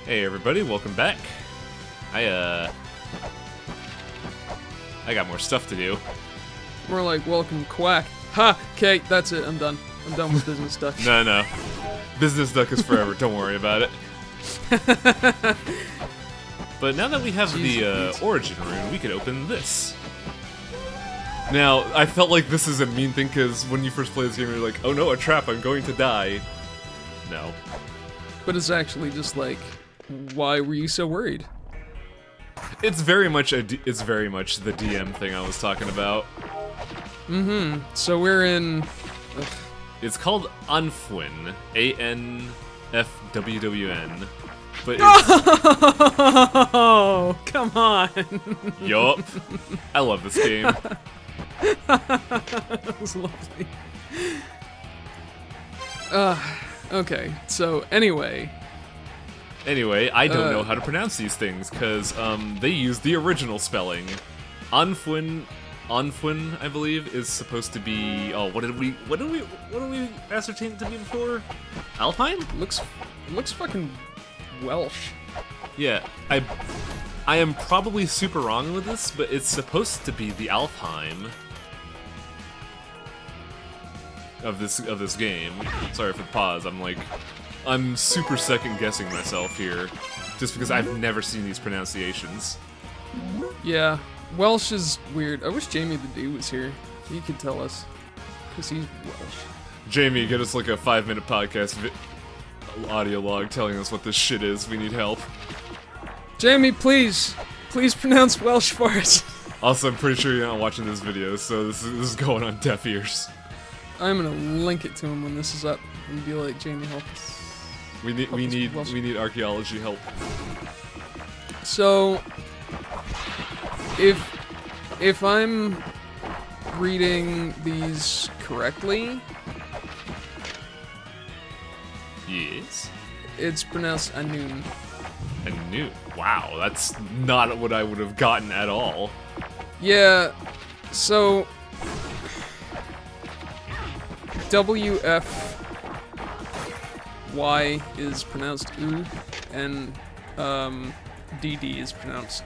Hey everybody, welcome back. I got more stuff to do. More like welcome quack. Ha! Okay, that's it. I'm done. I'm done with business duck. No. Business duck is forever, don't worry about it. But now that we have the origin rune, we could open this. Now, I felt like this is a mean thing because when you first play this game, you're like, oh no, a trap, I'm going to die. No. But it's actually just like, why were you so worried? It's very much the DM thing I was talking about. Mm-hmm. So we're in... Ugh. It's called Annwfn, A-N-F-W-W-N. But it's... Oh, come on! Yup. I love this game. That was lovely. Okay, so anyway... Anyway, I don't know how to pronounce these things, because, they use the original spelling. Annwfn, I believe, is supposed to be... Oh, what did we ascertain it to be before? Alpine? Looks fucking Welsh. Yeah, I am probably super wrong with this, but it's supposed to be the Alfheim of this game. Sorry for the pause, I'm super second-guessing myself here, just because I've never seen these pronunciations. Yeah, Welsh is weird. I wish Jamie the D was here. He could tell us, because he's Welsh. Jamie, get us like a 5-minute podcast audio log telling us what this shit is. We need help. Jamie, please pronounce Welsh for us. Also, I'm pretty sure you're not watching this video, so this is going on deaf ears. I'm gonna link it to him when this is up and be like, Jamie, help us. We need archaeology help. So, if I'm reading these correctly, yes, it's pronounced Annwfn. Annwfn. Wow, that's not what I would have gotten at all. Yeah. So, WFY is pronounced U, and DD is pronounced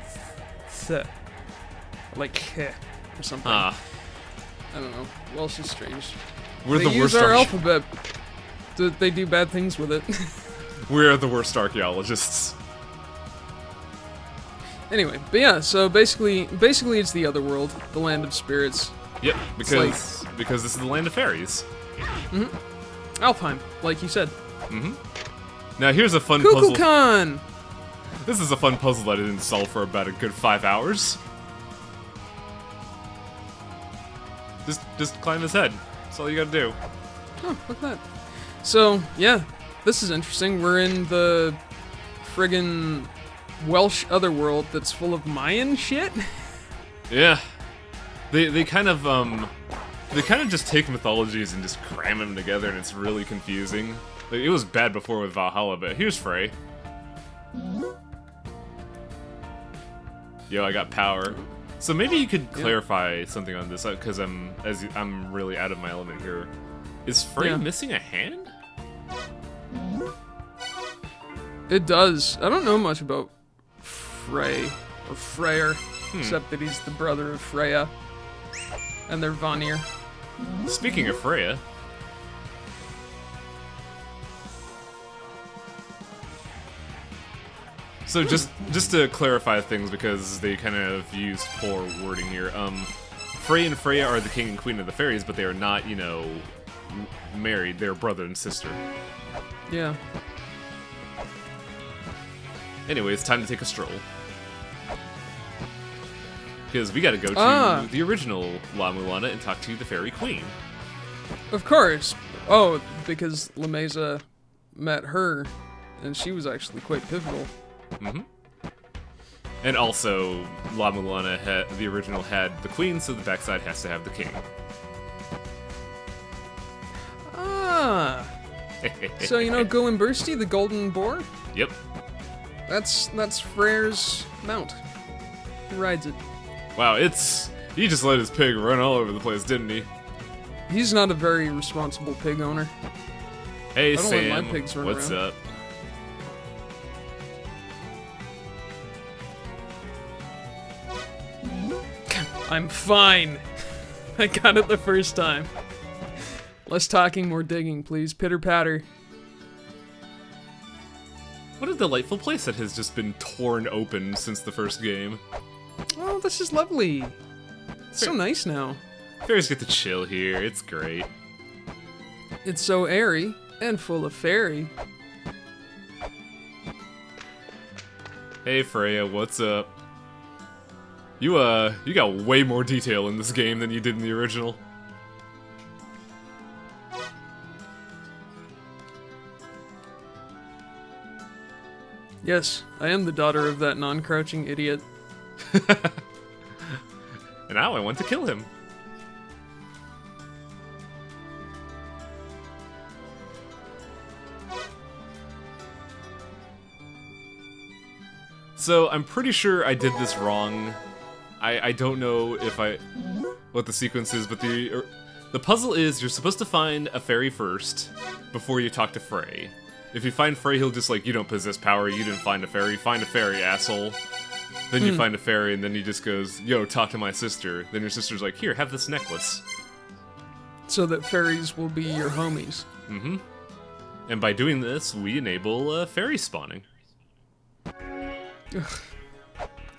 th, like heh, or something. I don't know. Welsh is strange. We're they the use worst our alphabet. They do bad things with it. We're the worst archaeologists. Anyway, but yeah. So basically, it's the other world, the land of spirits. Yep, because this is the land of fairies. Mm-hmm. Alfheim, like you said. Mm-hmm. Now here's a fun puzzle. Kukulkan! This is a fun puzzle that I didn't solve for about a good 5 hours. Just climb his head. That's all you gotta do. Oh, look at that. So, yeah, this is interesting. We're in the friggin' Welsh otherworld that's full of Mayan shit. Yeah. They kind of just take mythologies and just cram them together, and it's really confusing. Like, it was bad before with Valhalla, but here's Frey. Yo, I got power. So maybe you could clarify something on this, because I'm really out of my element here. Is Frey missing a hand? It does. I don't know much about Frey or Freyr, except that he's the brother of Freya, and they're Vanir. Speaking of Freya, so just to clarify things, because they kind of used poor wording here. Frey and Freya are the king and queen of the fairies, but they are not, married. They're brother and sister. Yeah. Anyway, it's time to take a stroll. Because we gotta go to the original La-Mulana and talk to the fairy queen. Of course. Oh, because Lameza met her, and she was actually quite pivotal. Mm-hmm. And also, La-Mulana, the original, had the queen, so the backside has to have the king. Ah. So, Golimbursty, the golden boar? Yep. That's Freyr's mount. He rides it. Wow, he just let his pig run all over the place, didn't he? He's not a very responsible pig owner. Hey I don't let Sam, my pigs run what's around. up? I'm fine. I got it the first time. Less talking, more digging, please. Pitter patter. What a delightful place that has just been torn open since the first game. Oh, this is lovely. It's so nice now. Fairies get to chill here. It's great. It's so airy and full of fairy. Hey Freya, what's up? You got way more detail in this game than you did in the original. Yes, I am the daughter of that non-crouching idiot. And now I want to kill him. So, I'm pretty sure I did this wrong. I don't know what the sequence is, but the puzzle is you're supposed to find a fairy first before you talk to Frey. If you find Frey, he'll just like, you don't possess power, you didn't find a fairy, asshole. Then you find a fairy, and then he just goes, yo, talk to my sister. Then your sister's like, here, have this necklace. So that fairies will be your homies. Mm-hmm. And by doing this, we enable fairy spawning. Ugh.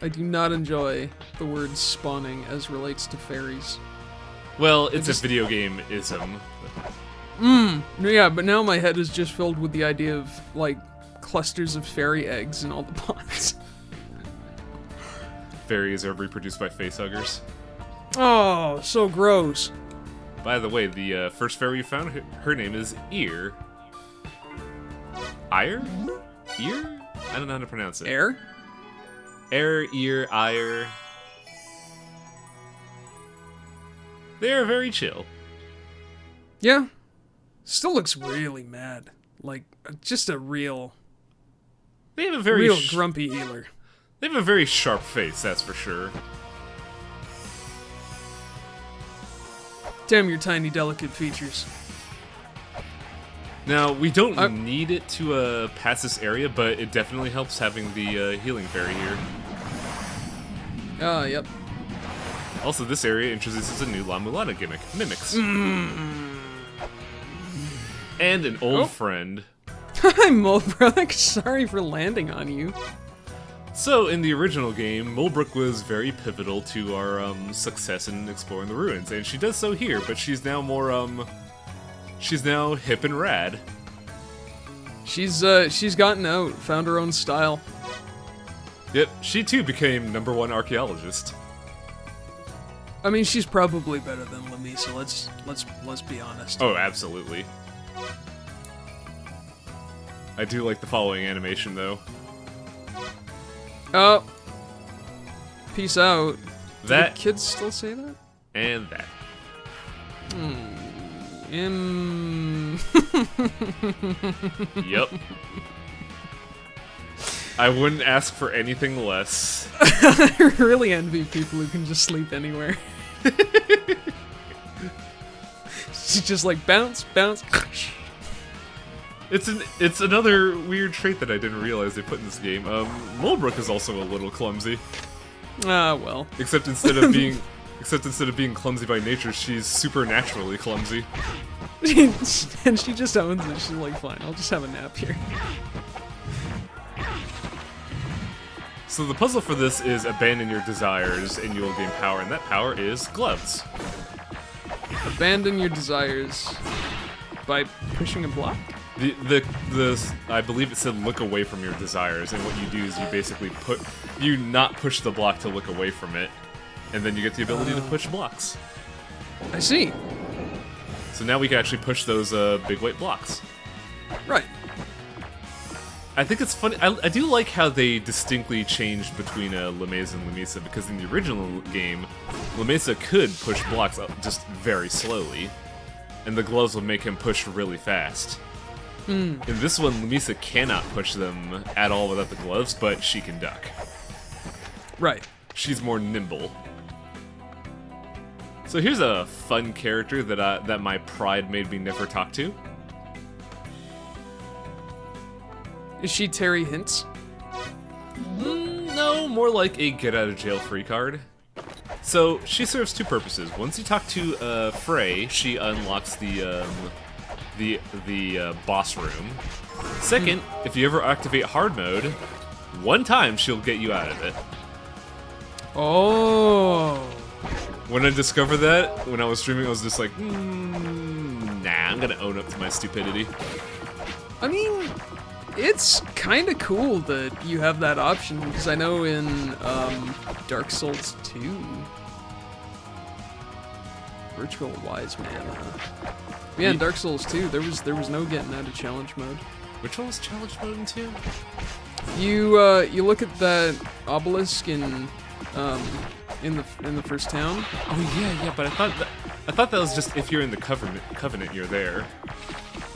I do not enjoy the word spawning as relates to fairies. Well, it's a video game-ism. Yeah, but now my head is just filled with the idea of, like, clusters of fairy eggs in all the pots. Fairies are reproduced by facehuggers. Oh, so gross. By the way, the first fairy you found, her name is Ear. Ire? Ear? I don't know how to pronounce it. Air? Air, ear, ire. They are very chill. Yeah. Still looks really mad. Like, just a real... They have a very real grumpy healer. They have a very sharp face, that's for sure. Damn your tiny, delicate features. Now, we don't need it to pass this area, but it definitely helps having the healing fairy here. Yep. Also, this area introduces a new La-Mulana gimmick, Mimics. And an old friend. Hi, Mulebrook. Sorry for landing on you. So, in the original game, Mulebrook was very pivotal to our success in exploring the ruins, and she does so here, but she's now more, she's now hip and rad. She's gotten out, found her own style. Yep, she too became #1 archaeologist. I mean, she's probably better than Lamisa. Let's be honest. Oh, absolutely. I do like the following animation, though. Oh. Peace out. That. Do kids still say that? And that. Yep. I wouldn't ask for anything less. I really envy people who can just sleep anywhere. She's just like bounce, bounce. It's another weird trait that I didn't realize they put in this game. Mulebrook is also a little clumsy. Ah, well. Except instead of being clumsy by nature, she's supernaturally clumsy. And she just owns it. She's like, fine, I'll just have a nap here. So the puzzle for this is abandon your desires and you will gain power, and that power is gloves. Abandon your desires by pushing a block? I believe it said look away from your desires, and what you do is you basically not push the block to look away from it, and then you get the ability to push blocks. I see. So now we can actually push those big white blocks. Right. I think it's funny. I do like how they distinctly changed between Lamesa and Lamisa, because in the original game, Lamesa could push blocks up just very slowly, and the gloves would make him push really fast. In this one, Lamisa cannot push them at all without the gloves, but she can duck. Right. She's more nimble. So here's a fun character that my pride made me never talk to. Is she Terry Hintz? No, more like a get-out-of-jail-free card. So she serves two purposes. Once you talk to Frey, she unlocks the boss room. Second, if you ever activate hard mode, one time she'll get you out of it. Oh. When I discovered that, when I was streaming, I was just like, nah, I'm gonna own up to my stupidity. I mean, it's kind of cool that you have that option, because I know in Dark Souls 2, Virtual Wise Man. Yeah, in Dark Souls 2, there was no getting out of challenge mode. Which one was challenge mode in 2? You look at that obelisk in the first town. Oh yeah, but I thought that was just if you're in the covenant, you're there.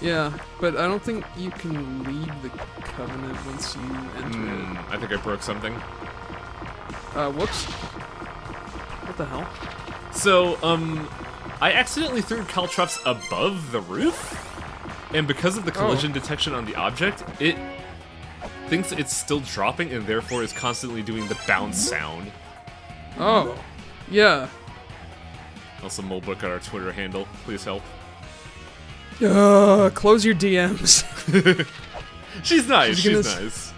Yeah, but I don't think you can leave the covenant once you enter it. I think I broke something. Whoops. What the hell? So, I accidentally threw caltrops above the roof, and because of the collision detection on the object, it thinks it's still dropping and therefore is constantly doing the bounce sound. Oh, yeah. Also, Molebook got our Twitter handle. Please help. Close your DMs. She's nice. She's nice.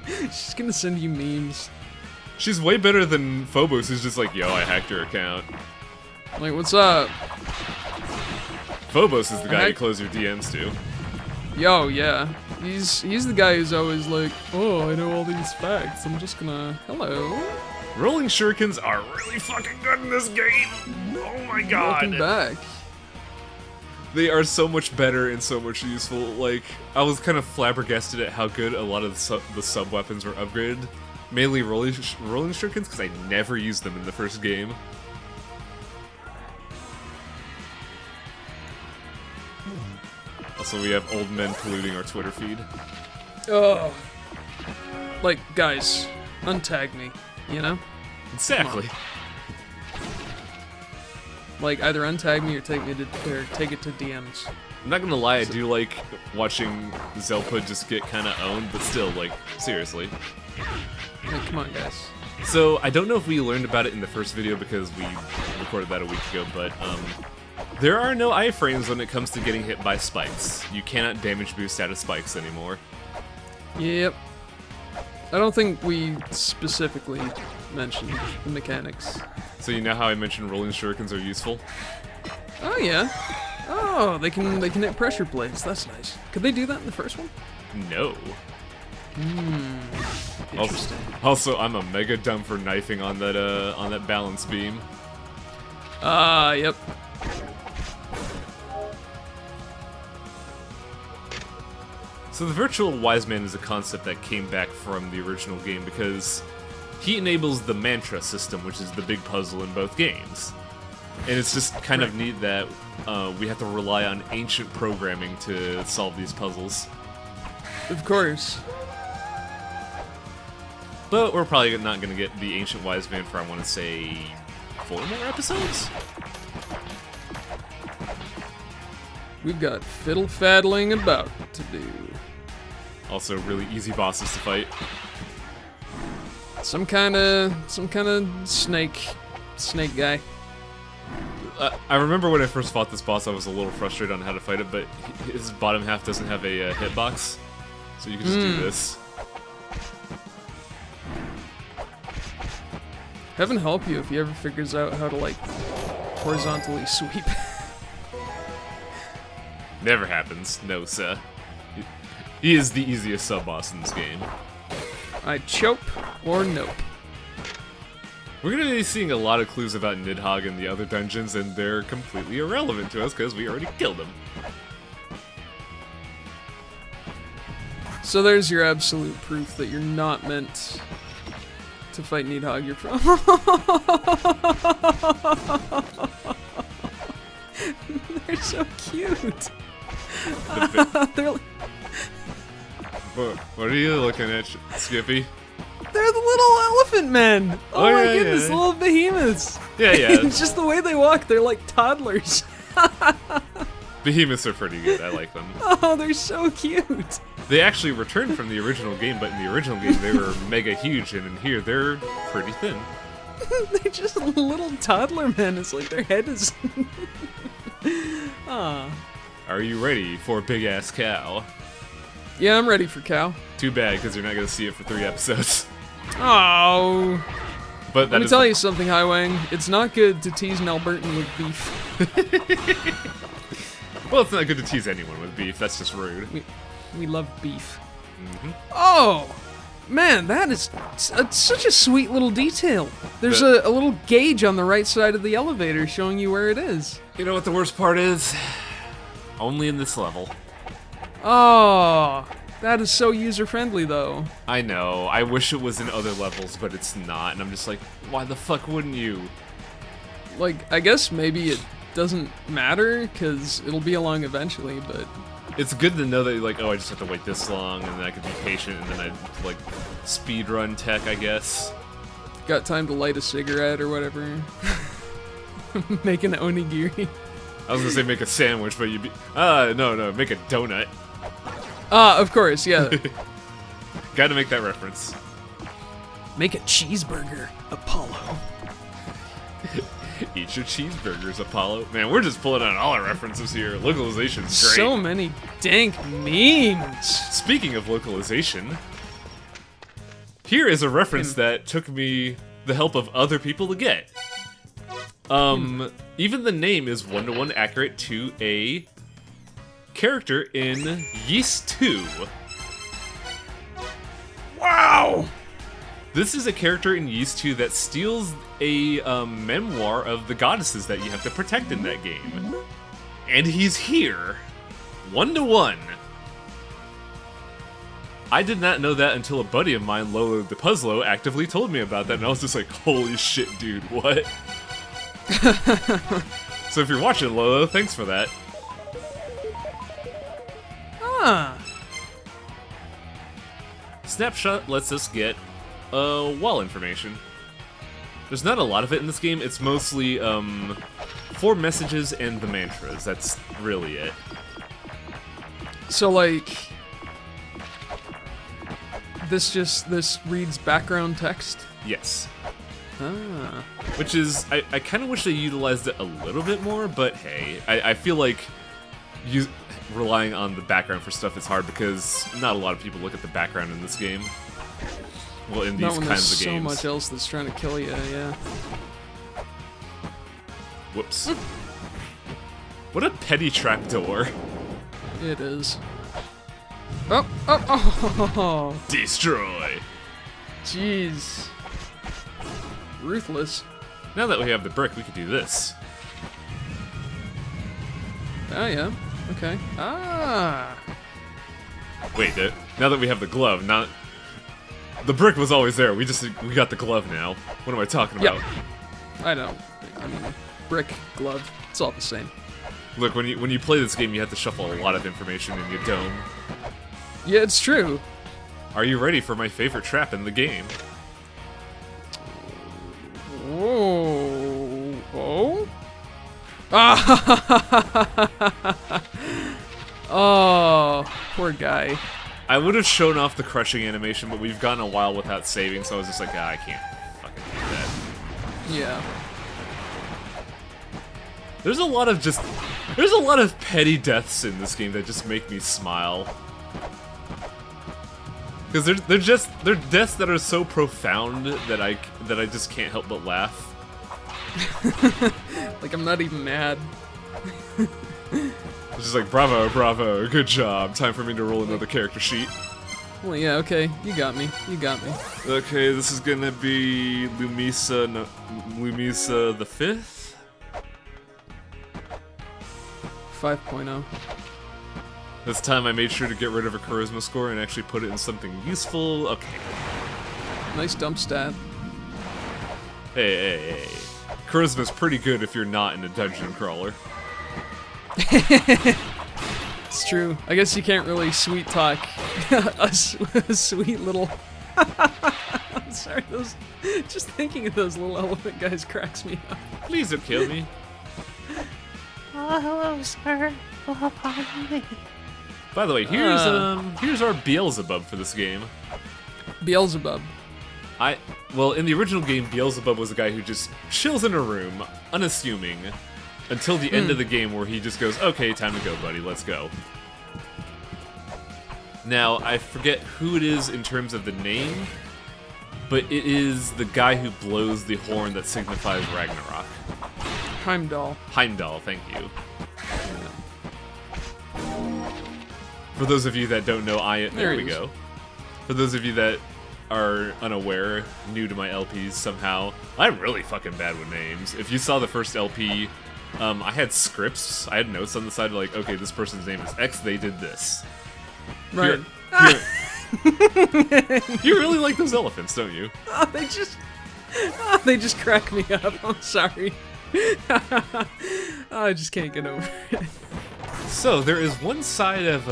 She's gonna send you memes. She's way better than Phobos, who's just like, yo, I hacked your account. Like, what's up? Phobos is the guy you close your DMs to. Yo, yeah. He's the guy who's always like, oh, I know all these facts. I'm just gonna... Hello. Rolling shurikens are really fucking good in this game. Oh my god. Welcome back. They are so much better and so much useful. Like, I was kind of flabbergasted at how good a lot of the sub weapons were upgraded. Mainly rolling shurikens, because I never used them in the first game. Also, we have old men polluting our Twitter feed. Oh. Like, guys, untag me, you know? Exactly. Like, either untag me or take it to DMs. I'm not gonna lie, I do like watching Zelpa just get kind of owned, but still, like, seriously. Like, come on, guys. So, I don't know if we learned about it in the first video because we recorded that a week ago, but, there are no iframes when it comes to getting hit by spikes. You cannot damage boost out of spikes anymore. Yep. I don't think we specifically mentioned the mechanics. So you know how I mentioned rolling shurikens are useful? Oh yeah. Oh, they can hit pressure plates. That's nice. Could they do that in the first one? No. Interesting. Also, I'm a mega dumb for knifing on that balance beam. Yep. So the Virtual Wise Man is a concept that came back from the original game because he enables the mantra system, which is the big puzzle in both games. And it's just kind of neat that we have to rely on ancient programming to solve these puzzles. Of course. But we're probably not going to get the Ancient Wise Man for, I want to say, 4 more episodes? We've got fiddle-faddling about to do. Also, really easy bosses to fight. Some kind of snake guy. I remember when I first fought this boss, I was a little frustrated on how to fight it, but his bottom half doesn't have a hitbox, so you can just do this. Heaven help you if he ever figures out how to, like, horizontally sweep. Never happens. No, sir. He is the easiest sub-boss in this game. I chope or nope. We're going to be seeing a lot of clues about Nidhogg and the other dungeons, and they're completely irrelevant to us because we already killed him. So there's your absolute proof that you're not meant to fight Nidhogg. You're from. They're so cute. They're like... What are you looking at, Skippy? They're the little elephant men. Oh my goodness, yeah. little behemoths. Yeah. It's just the way they walk. They're like toddlers. Behemoths are pretty good. I like them. Oh, they're so cute. They actually returned from the original game, but in the original game they were mega huge, and in here they're pretty thin. They're just little toddler men. It's like their head is... Ah. Are you ready for Big Ass Cow? Yeah, I'm ready for cow. Too bad, because you're not going to see it for 3 episodes. Oh. But Let me tell you something, Highwang. It's not good to tease an Albertan with beef. Well, it's not good to tease anyone with beef. That's just rude. We love beef. Mm-hmm. Oh! Man, that is such a sweet little detail. There's a little gauge on the right side of the elevator showing you where it is. You know what the worst part is? Only in this level. Oh, that is so user-friendly, though. I know. I wish it was in other levels, but it's not. And I'm just like, why the fuck wouldn't you? Like, I guess maybe it doesn't matter, because it'll be along eventually, but... It's good to know that, like, oh, I just have to wait this long, and then I can be patient, and then I, like, speedrun tech, I guess. Got time to light a cigarette or whatever. Make an onigiri. I was gonna say make a sandwich, but you'd be... no, make a donut. Of course, yeah. Gotta make that reference. Make a cheeseburger, Apollo. Eat your cheeseburgers, Apollo. Man, we're just pulling out all our references here. Localization's great. So many dank memes. Speaking of localization, here is a reference that took me the help of other people to get. Even the name is 1-to-1 accurate to a character in Ys 2. Wow! This is a character in Ys 2 that steals a memoir of the goddesses that you have to protect in that game. And he's here. 1-to-1. I did not know that until a buddy of mine, Lolo the Puzzlo, actively told me about that, and I was just like, holy shit, dude, what? So if you're watching, Lolo, thanks for that. Ah. Snapshot lets us get wall information. There's not a lot of it in this game. It's mostly 4 messages and the mantras. That's really it. So like, this reads background text? Yes. Ah. Which is, I kind of wish they utilized it a little bit more, but hey, I feel like relying on the background for stuff is hard because not a lot of people look at the background in this game. Well, in these kinds of games. So much else that's trying to kill you, yeah. Whoops. What a petty trapdoor. It is. Oh! Destroy! Jeez. Ruthless. Now that we have the brick, we could do this. Oh, yeah. Okay. Ah! Wait, now that we have the glove, not... The brick was always there, we got the glove now. What am I talking about? Yep. I know. I mean, brick, glove, it's all the same. Look, when you play this game, you have to shuffle a lot of information and you don't. Yeah, it's true. Are you ready for my favorite trap in the game? Whoa. Oh? Ah! Oh, poor guy. I would have shown off the crushing animation, but we've gone a while without saving, so I was just like, I can't fucking do that. Yeah. There's a lot of petty deaths in this game that just make me smile. Because they're deaths that are so profound that I just can't help but laugh. Like, I'm not even mad. It's just like, bravo, good job. Time for me to roll another character sheet. Well, yeah, okay. You got me. Okay, this is gonna be Lumisa the 5th? 5.0. This time I made sure to get rid of her charisma score and actually put it in something useful. Okay. Nice dump stat. Hey. Charisma's pretty good if you're not in a dungeon crawler. It's true. I guess you can't really sweet talk a sweet little... I'm sorry, just thinking of those little elephant guys cracks me up. Please don't kill me. Oh, hello, sir. Oh, pardon me. By the way, here's our Beelzebub for this game. Beelzebub. Well, in the original game, Beelzebub was a guy who just chills in a room, unassuming, until the end of the game where he just goes, okay, time to go, buddy, let's go. Now, I forget who it is in terms of the name, but it is the guy who blows the horn that signifies Ragnarok. Heimdall. Heimdall, thank you. For those of you that don't know, there we go. For those of you that are unaware, new to my LPs somehow, I'm really fucking bad with names. If you saw the first LP, I had scripts, I had notes on the side like, okay, this person's name is X, they did this. Right. You really like those elephants, don't you? Oh, they just crack me up. I'm sorry. I just can't get over it. So there is one side of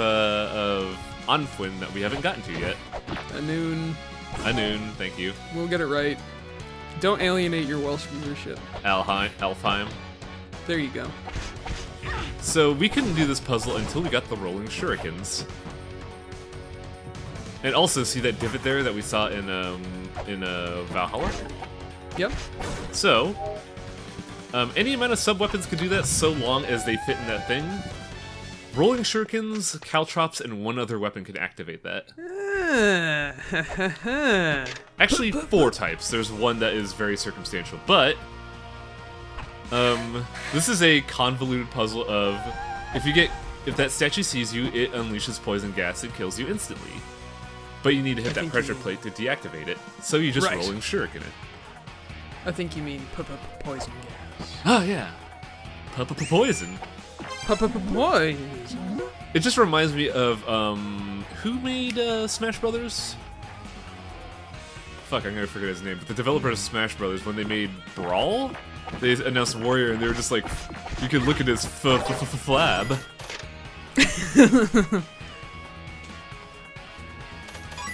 Annwfn that we haven't gotten to yet. Annwfn. Annwfn, thank you. We'll get it right. Don't alienate your Welsh viewership. Alfheim. There you go. So we couldn't do this puzzle until we got the rolling shurikens. And also, see that divot there that we saw in Valhalla? Yep. So, any amount of sub-weapons could do that so long as they fit in that thing. Rolling shurikens, caltrops, and one other weapon can activate that. Actually, 4 types. There's one that is very circumstantial, but this is a convoluted puzzle of if that statue sees you, it unleashes poison gas and kills you instantly. But you need to hit that pressure plate to deactivate it, so you just rolling shuriken it. I think you mean poison gas. Oh yeah, poison. Poison. It just reminds me of who made Smash Brothers? Fuck, I'm gonna forget his name. But the developer of Smash Brothers, when they made Brawl, they announced Warrior, and they were just like, you could look at his flab.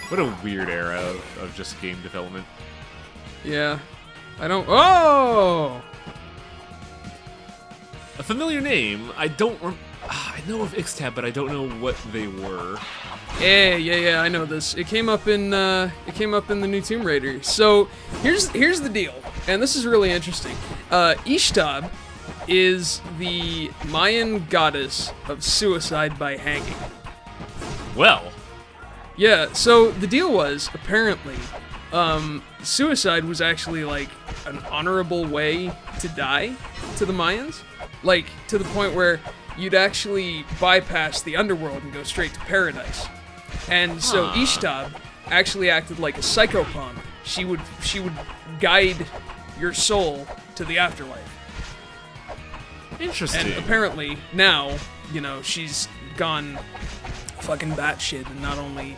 What a weird era of just game development. Yeah. Oh! A familiar name. I know of Ixtab, but I don't know what they were. Yeah. I know this. It came up in the new Tomb Raider. So here's the deal, and this is really interesting. Ishtab is the Mayan goddess of suicide by hanging. Well. Yeah. So the deal was apparently, suicide was actually like an honorable way to die to the Mayans, like to the point where you'd actually bypass the underworld and go straight to paradise. And so Ishtab actually acted like a psychopomp. She would guide your soul to the afterlife. Interesting. And apparently now, she's gone fucking batshit, and not only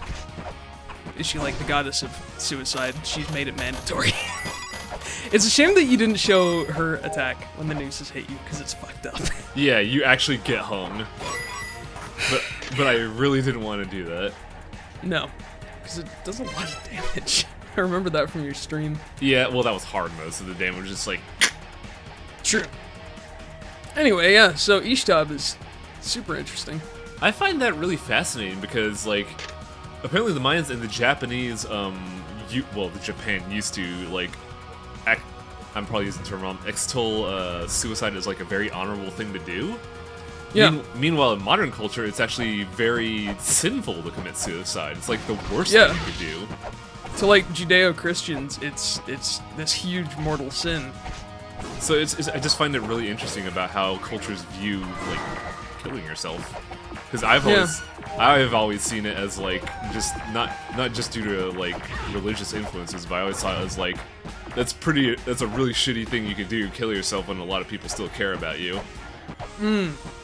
is she like the goddess of suicide, she's made it mandatory. It's a shame that you didn't show her attack when the nooses hit you, because it's fucked up. Yeah, you actually get hung. But I really didn't want to do that. No, because it does a lot of damage. I remember that from your stream. Yeah, well, that was hard mode, so the damage was just like... True. Anyway, yeah, so Ishtab is super interesting. I find that really fascinating because, like, apparently the Mayans and the Japanese, the Japan used to, like, I'm probably using the term wrong, extol suicide as, like, a very honorable thing to do. Yeah. Meanwhile, in modern culture, it's actually very sinful to commit suicide. It's, like, the worst thing you could do. To, like, Judeo-Christians, it's this huge mortal sin. So I just find it really interesting about how cultures view, like, killing yourself. Because I've always seen it as like just not just due to like religious influences, but I always saw it as like that's a really shitty thing you could do, kill yourself when a lot of people still care about you.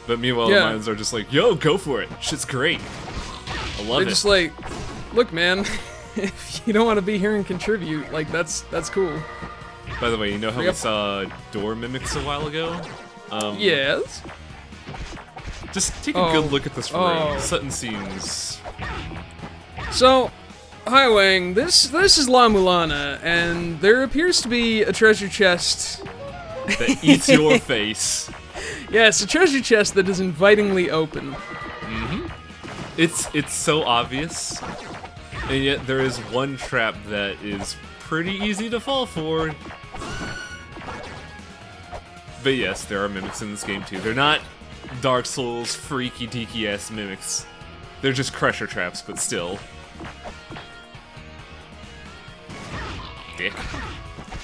But meanwhile, the Mayans are just like, yo, go for it, shit's great, I love it. They're just like, look, man, if you don't want to be here and contribute, like that's cool. By the way, you know how we saw door mimics a while ago? Yes. Just take a good look at this room. Sutton seems... So, hi Wang, this is La-Mulana, and there appears to be a treasure chest... that eats your face. Yeah, it's a treasure chest that is invitingly open. It's so obvious, and yet there is one trap that is pretty easy to fall for. But yes, there are mimics in this game too. They're not Dark Souls freaky deaky ass mimics. They're just pressure traps, but still. Dick.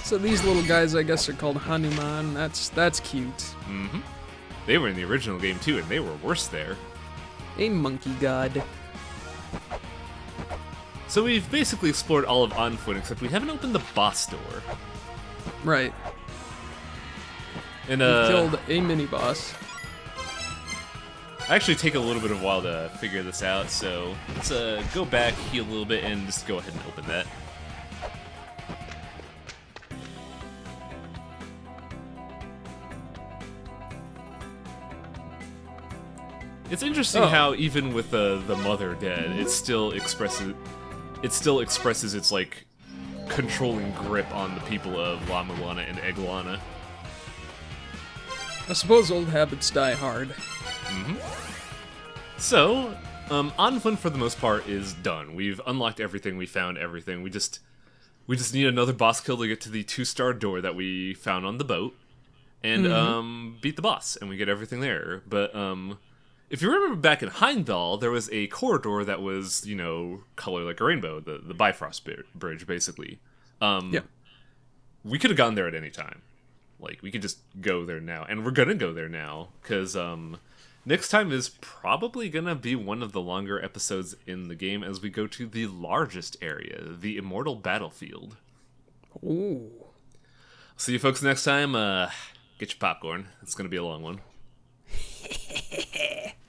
So these little guys, I guess, are called Hanuman. That's cute. Mm-hmm. They were in the original game too, and they were worse there. A monkey god. So we've basically explored all of Annwfn, except we haven't opened the boss door. Right. And We've killed a mini boss. I actually take a little bit of a while to figure this out, so let's go back, heal a little bit, and just go ahead and open that. It's interesting how even with the mother dead, it still expresses its like controlling grip on the people of La-Mulana and Egglana. I suppose old habits die hard. Mm-hmm. So, Annwfn for the most part is done. We've unlocked everything, we found everything. We just need another boss kill to get to the 2-star door that we found on the boat, and beat the boss, and we get everything there. But if you remember back in Heimdall, there was a corridor that was, you know, color like a rainbow, the Bifrost Bridge, basically. Yeah. We could have gone there at any time. Like, we could just go there now. And we're gonna go there now, because next time is probably gonna be one of the longer episodes in the game as we go to the largest area, the Immortal Battlefield. Ooh. See you folks next time. Get your popcorn. It's gonna be a long one.